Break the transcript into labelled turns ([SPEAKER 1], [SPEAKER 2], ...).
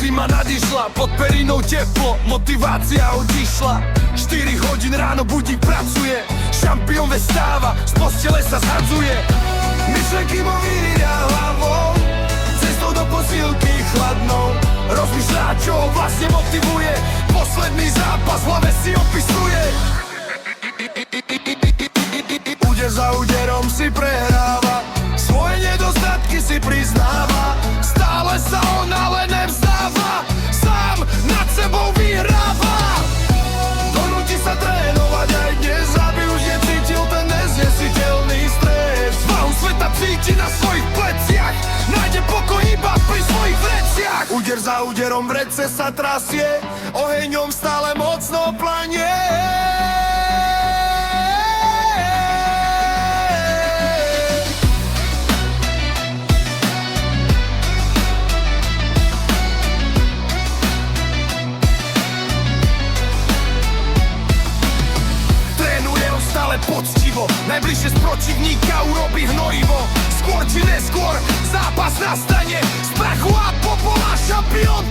[SPEAKER 1] Zima nadišla, pod perinou teplo, motivácia odišla. 4 hodín ráno budík pracuje, šampión vestáva, z postele sa zhadzuje. Myšlenky mu vyridia hlavou, cestou do posilky chladnou. Rozmýšľa, čo ho vlastne motivuje, posledný zápas v hlave si opisuje. Úder za úderom si prehráva, svoje nedostatky si priznáva. Stále sa on ale nevzdáva, sám nad sebou vyhráva. Donúti sa trénovať aj dnes, aby už necítil ten neznesiteľný stres. Váhu sveta cíti na svojich pleciach, nájde pokoj iba pri svojich vreciach. Úder za úderom v rece sa trasie, oheňom stále mocno planie. Poctivo, najbližšie z protivníka urobí hnojivo. Skôr či neskôr zápas nastane, z prachu a popola šampión